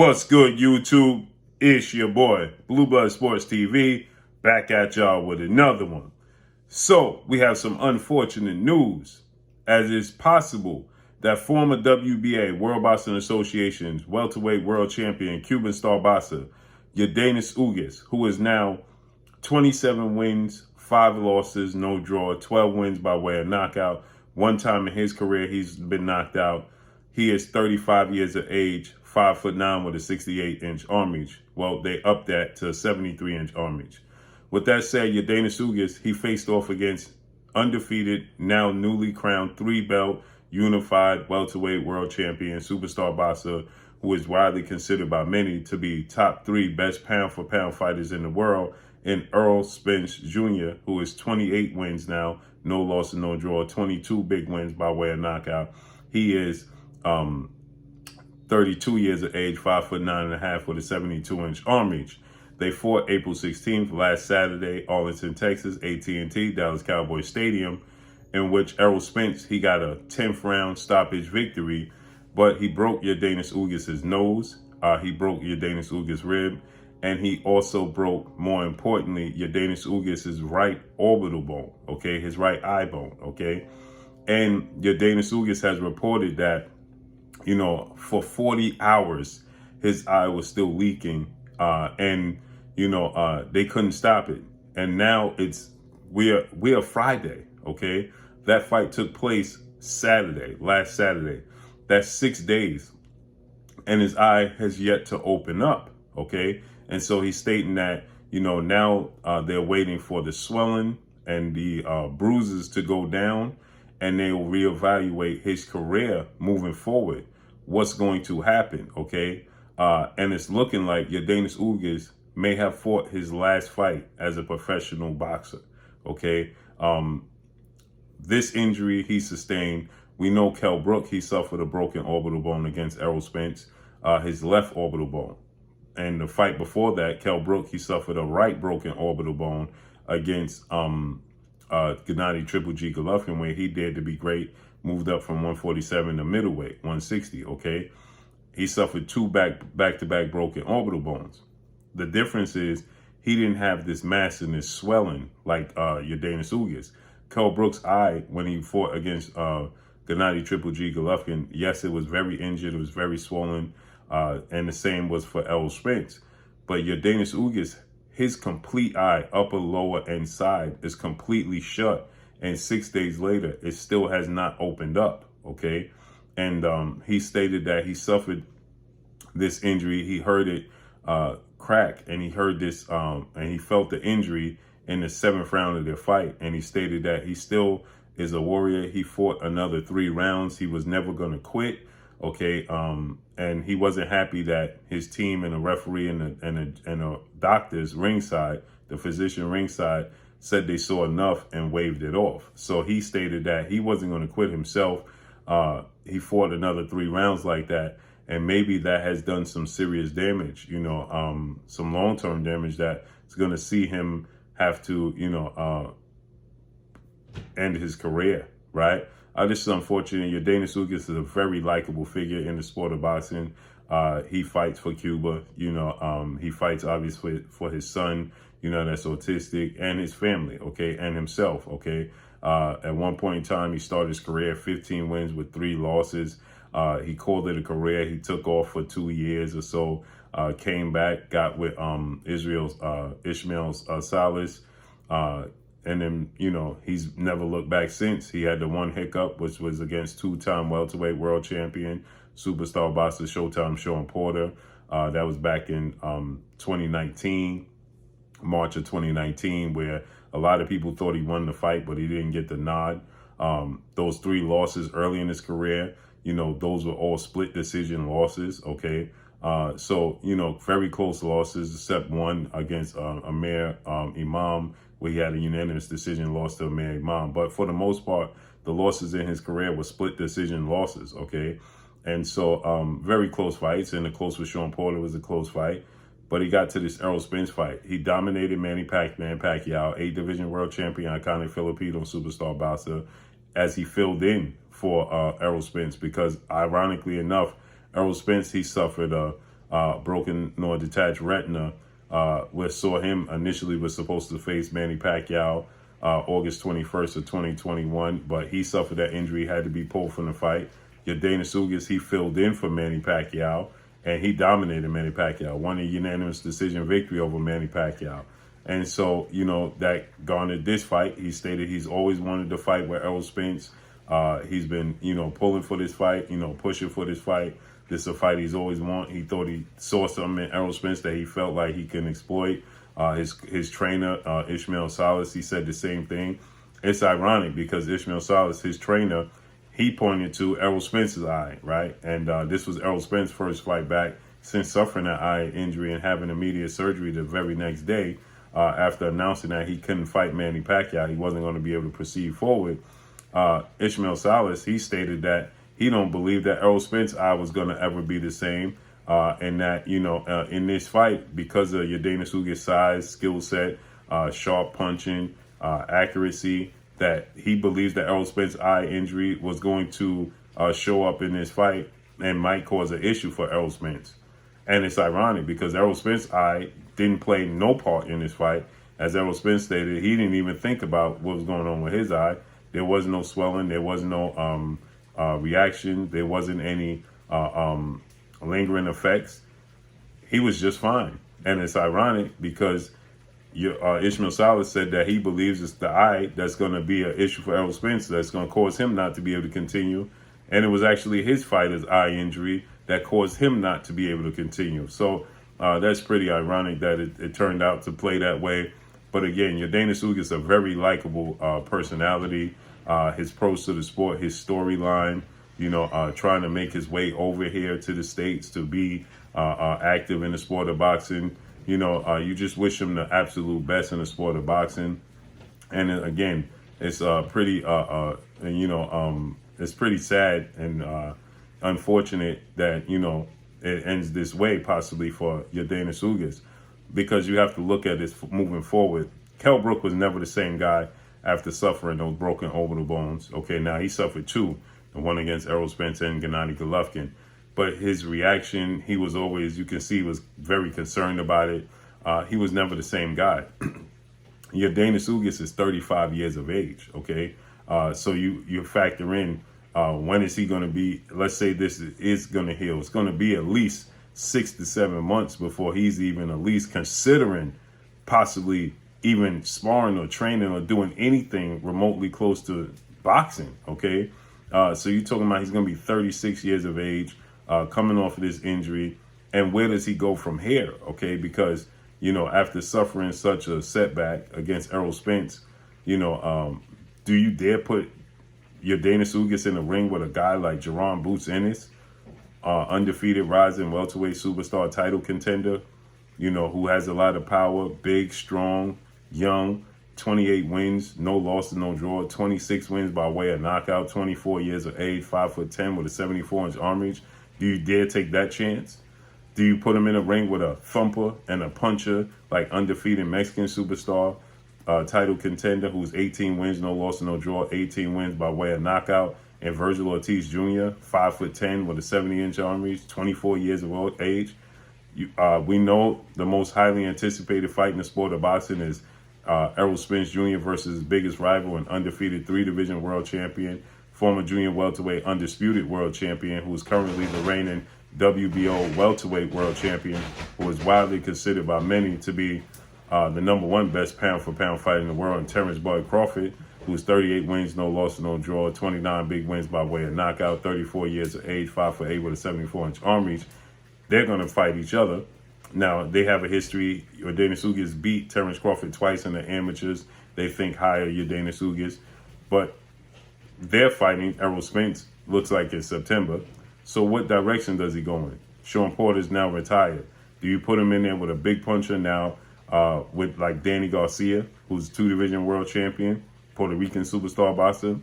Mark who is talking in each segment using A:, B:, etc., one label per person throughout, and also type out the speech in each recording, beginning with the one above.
A: What's good, YouTube? It's your boy, Blue Blood Sports TV, back at y'all with another one. So, we have some unfortunate news, as it's possible that former WBA, World Boxing Association's welterweight world champion, Cuban star boxer, Yordenis Ugas, who is now 27 wins, 5 losses, no draw, 12 wins by way of knockout. One time in his career, he's been knocked out. He is 35 years of age, 5'9" with a 68-inch arm reach. Well, they upped that to a 73-inch arm reach. With that said, Yordenis Ugas, he faced off against undefeated, now newly crowned 3-belt, unified welterweight world champion, superstar boxer, who is widely considered by many to be top 3 best pound-for-pound fighters in the world, and Errol Spence Jr., who is 28 wins now, no loss and no draw, 22 big wins by way of knockout. He is 32 years of age, 5'9.5" with a 72-inch arm reach. They fought April 16th, last Saturday, Arlington, Texas, AT&T, Dallas Cowboys Stadium, in which Errol Spence, he got a 10th round stoppage victory, but he broke Yordenis Ugas' nose, he broke Yordenis Ugas' rib, and he also broke, more importantly, Yordenis Ugas' right orbital bone, okay, his right eye bone, okay? And Yordenis Ugas has reported that, you know, for 40 hours, his eye was still leaking, and, you know, they couldn't stop it. And now we are Friday, okay? That fight took place Saturday, last Saturday. That's 6 days. And his eye has yet to open up, okay? And so he's stating that, you know, now they're waiting for the swelling and the bruises to go down, and they will reevaluate his career moving forward. What's going to happen, okay? And it's looking like Yordenis Ugas may have fought his last fight as a professional boxer, okay? This injury he sustained, we know Kell Brook, he suffered a broken orbital bone against Errol Spence, his left orbital bone. And the fight before that, Kell Brook, he suffered a right broken orbital bone against Gennady Triple G Golovkin, where he dared to be great, moved up from 147 to middleweight, 160, okay? He suffered 2 back-to-back broken orbital bones. The difference is he didn't have this mass and this swelling like Yordenis Ugas. Kell Brook's eye, when he fought against Gennady Triple G Golovkin, yes, it was very injured, it was very swollen, and the same was for Errol Spence. But Yordenis Ugas, his complete eye, upper, lower, and side, is completely shut. And 6 days later, it still has not opened up, okay? And he stated that he suffered this injury. He heard it crack, and he heard this, and he felt the injury in the 7th round of their fight. And he stated that he still is a warrior. He fought another 3 rounds. He was never going to quit, okay? And he wasn't happy that his team and a referee and a doctor's ringside, the physician ringside, said they saw enough and waved it off. So he stated that he wasn't going to quit himself. He fought another 3 rounds like that, and maybe that has done some serious damage, you know, some long-term damage that is going to see him have to, you know, end his career, right? This is unfortunate. Yordenis Ugas is a very likable figure in the sport of boxing. He fights for Cuba, you know, he fights obviously for his son, you know, that's autistic, and his family, okay, and himself, okay. At one point in time, he started his career 15 wins with 3 losses. He called it a career. He took off for 2 years or so, came back, got with Ishmael Salas, and then, you know, he's never looked back since. He had the one hiccup, which was against 2-time welterweight world champion, superstar boxer Showtime Sean Porter. That was back in 2019. March of 2019, where a lot of people thought he won the fight, but he didn't get the nod. Those 3 losses early in his career, you know, those were all split decision losses, okay? So, you know, very close losses, except one against Amir Imam, where he had a unanimous decision loss to Amir Imam. But for the most part, the losses in his career were split decision losses, okay? And so very close fights, and the close with Sean Porter was a close fight. But he got to this Errol Spence fight. He dominated Manny Pacquiao, 8-division world champion, iconic Filipino superstar boxer, as he filled in for Errol Spence, because ironically enough, Errol Spence, he suffered a broken nor detached retina. We saw him initially was supposed to face Manny Pacquiao August 21st of 2021, but he suffered that injury, had to be pulled from the fight. Yordenis Ugas, he filled in for Manny Pacquiao, and he dominated Manny Pacquiao, won a unanimous decision victory over Manny Pacquiao. And so, that garnered this fight. He stated he's always wanted to fight with Errol Spence. He's been, pulling for this fight, pushing for this fight. This is a fight he's always wanted. He thought he saw something in Errol Spence that he felt like he can exploit. His trainer, Ishmael Salas, he said the same thing. It's ironic because Ishmael Salas, his trainer, he pointed to Errol Spence's eye, right? And this was Errol Spence's first fight back since suffering an eye injury and having immediate surgery the very next day after announcing that he couldn't fight Manny Pacquiao. He wasn't going to be able to proceed forward. Ishmael Salas, he stated that he don't believe that Errol Spence's eye was going to ever be the same. And that, in this fight, because of Yordenis Ugas' size, skill set, sharp punching, accuracy, that he believes that Errol Spence's eye injury was going to show up in this fight and might cause an issue for Errol Spence. And it's ironic because Errol Spence's eye didn't play no part in this fight. As Errol Spence stated, he didn't even think about what was going on with his eye. There was no swelling. There was no reaction. There wasn't any lingering effects. He was just fine. And it's ironic because Ishmael Salas said that he believes it's the eye that's going to be an issue for Errol Spence, that's going to cause him not to be able to continue. And it was actually his fighter's eye injury that caused him not to be able to continue. So that's pretty ironic that it turned out to play that way. But again, Yordenis Ugas is a very likable personality. His pros to the sport, his storyline, trying to make his way over here to the States to be active in the sport of boxing. You just wish him the absolute best in the sport of boxing. And again, it's pretty, it's pretty sad and unfortunate that, it ends this way possibly for Yordenis Ugas, because you have to look at this moving forward. Kell Brook was never the same guy after suffering those broken orbital bones. Okay, now he suffered two, the one against Errol Spence and Gennady Golovkin. But his reaction, he was always, you can see, he was very concerned about it. He was never the same guy. Yordenis Ugas is 35 years of age, okay? So you factor in when is he going to be, let's say this is going to heal. It's going to be at least 6 to 7 months before he's even at least considering possibly even sparring or training or doing anything remotely close to boxing, okay? So you're talking about he's going to be 36 years of age, coming off of this injury. And where does he go from here, okay? Because, after suffering such a setback against Errol Spence, do you dare put Yordenis Ugas in the ring with a guy like Jerron Boots Ennis, undefeated rising welterweight superstar title contender, who has a lot of power, big, strong, young, 28 wins, no losses, no draw, 26 wins by way of knockout, 24 years of age, 5'10" with a 74-inch arm reach. Do you dare take that chance? Do you put him in a ring with a thumper and a puncher like undefeated Mexican superstar, title contender who's 18 wins, no loss, no draw, 18 wins by way of knockout, and Virgil Ortiz Jr., 5'10" with a 70-inch arm reach, 24 years of age? We know the most highly anticipated fight in the sport of boxing is Errol Spence Jr. versus his biggest rival and undefeated 3-division world champion, former junior welterweight undisputed world champion, who is currently the reigning WBO welterweight world champion, who is widely considered by many to be the number one best pound-for-pound fighter in the world, and Terrence Bud Crawford, who's 38 wins, no loss, no draw, 29 big wins by way of knockout, 34 years of age, 5'8" with a 74-inch arm reach. They're going to fight each other. Now, they have a history. Yordenis Ugas beat Terrence Crawford twice in the amateurs. They think higher Yordenis Ugas. But they're fighting Errol Spence, looks like in September. So what direction does he go in? Sean Porter's now retired. Do you put him in there with a big puncher now with like Danny Garcia, who's 2-division world champion, Puerto Rican superstar boxer?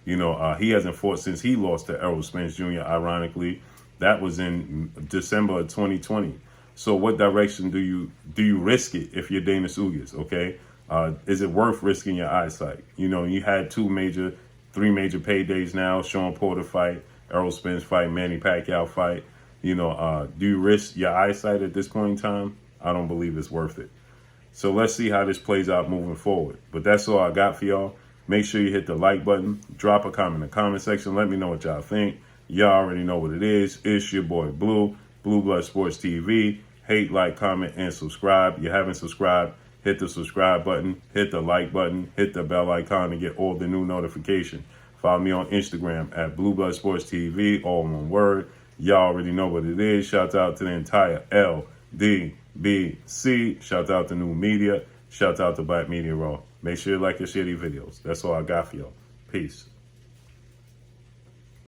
A: He hasn't fought since he lost to Errol Spence Jr., ironically. That was in December of 2020. So what direction do you risk it if you're Yordenis Ugas, okay? Is it worth risking your eyesight? You had 3 major paydays now, Sean Porter fight, Errol Spence fight, Manny Pacquiao fight. Do you risk your eyesight at this point in time? I don't believe it's worth it. So let's see how this plays out moving forward. But that's all I got for y'all. Make sure you hit the like button. Drop a comment in the comment section. Let me know what y'all think. Y'all already know what it is. It's your boy Blue Blood Sports TV. Hate, like, comment, and subscribe. You haven't subscribed, hit the subscribe button. Hit the like button. Hit the bell icon to get all the new notifications. Follow me on Instagram at Blue Blood Sports TV, all one word. Y'all already know what it is. Shout out to the entire LDBC. Shout out to New Media. Shout out to Black Media Raw. Make sure you like and share these videos. That's all I got for y'all. Peace.